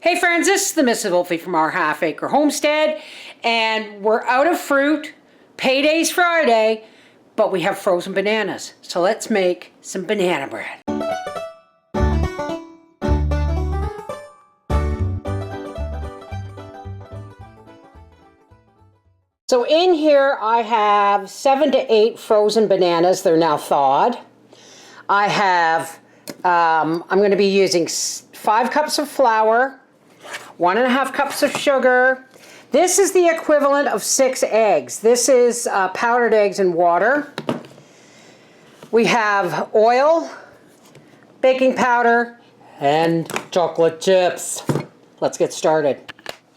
Hey friends, this is the Mrs. Wolfie from Our Half Acre Homestead, and we're out of fruit. Payday's Friday, but we have frozen bananas. So let's make some banana bread. So in here I have 7 to 8 frozen bananas. They're now thawed. I have, I'm going to be using 5 cups of flour, 1.5 cups of sugar. This is the equivalent of 6 eggs. This is powdered eggs and water. We have oil, baking powder, and chocolate chips. Let's get started.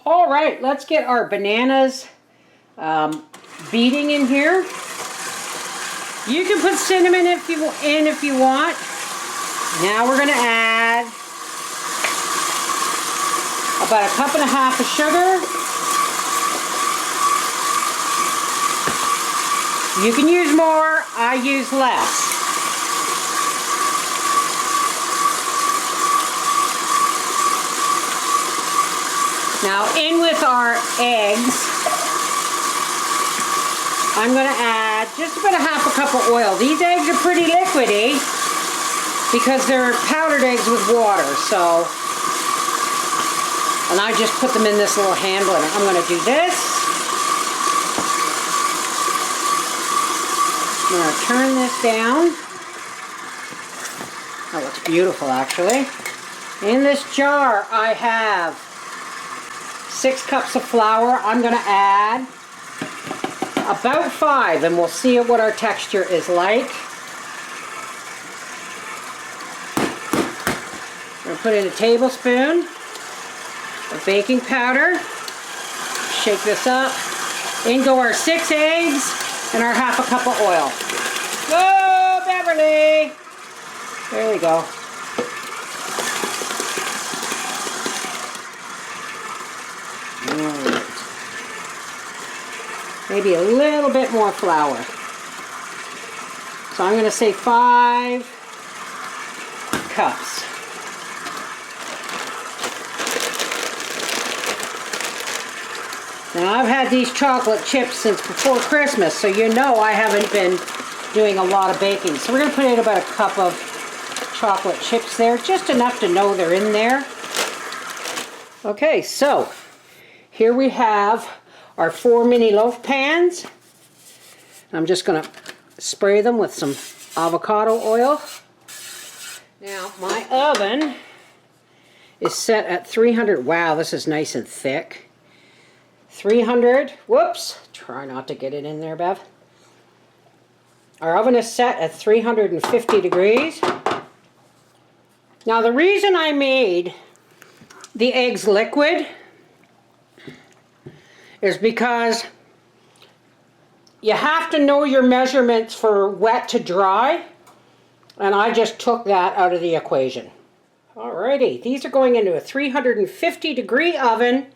All right, let's get our bananas beating in here. You can put cinnamon if you want. Now we're going to add about 1.5 cups of sugar. You can use more, I use less. Now in with our eggs, I'm going to add just about 1/2 cup of oil. These eggs are pretty liquidy because they're powdered eggs with water, so. And I just put them in this little hand blender. I'm going to do this. I'm going to turn this down. That looks beautiful, actually. In this jar, I have 6 cups of flour. I'm going to add about 5, and we'll see what our texture is like. I'm going to put in a tablespoon of baking powder. Shake this up. In go our 6 eggs and our 1/2 cup of oil. Whoa, Beverly! There we go. Alright. Maybe a little bit more flour. So I'm going to say 5 cups. Now I've had these chocolate chips since before Christmas, so you know I haven't been doing a lot of baking. So we're going to put in about 1 cup of chocolate chips there, just enough to know they're in there. Okay, so here we have our 4 mini loaf pans. I'm just going to spray them with some avocado oil. Now my oven is set at 300. Wow, this is nice and thick. 300, whoops, try not to get it in there, Bev. Our oven is set at 350 degrees. Now the reason I made the eggs liquid is because you have to know your measurements for wet to dry, and I just took that out of the equation. Alrighty, these are going into a 350 degree oven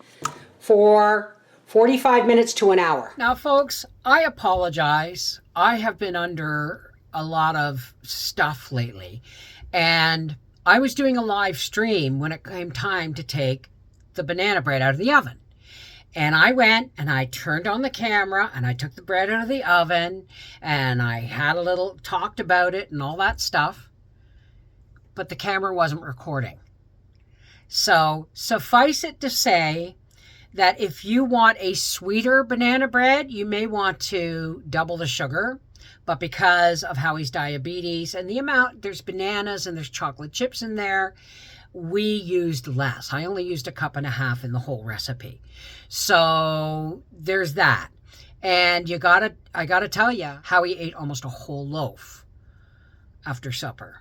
for 45 minutes to an hour. Now folks, I apologize. I have been under a lot of stuff lately, and I was doing a live stream when it came time to take the banana bread out of the oven. And I went and I turned on the camera and I took the bread out of the oven and I had a little talked about it and all that stuff, but the camera wasn't recording. So suffice it to say that if you want a sweeter banana bread, you may want to double the sugar, but because of Howie's diabetes and the amount, there's bananas and there's chocolate chips in there, we used less. I only used 1.5 cups in the whole recipe. So there's that. And I gotta tell you, Howie ate almost a whole loaf after supper.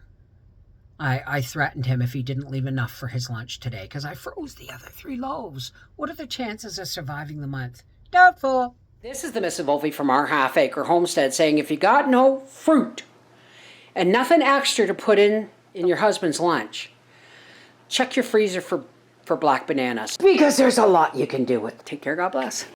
I threatened him if he didn't leave enough for his lunch today because I froze the other 3 loaves. What are the chances of surviving the month? Doubtful. This is the Mrs. Wolfie from Our Half Acre Homestead saying if you got no fruit and nothing extra to put in your husband's lunch, check your freezer for black bananas because there's a lot you can do with it. Take care, God bless.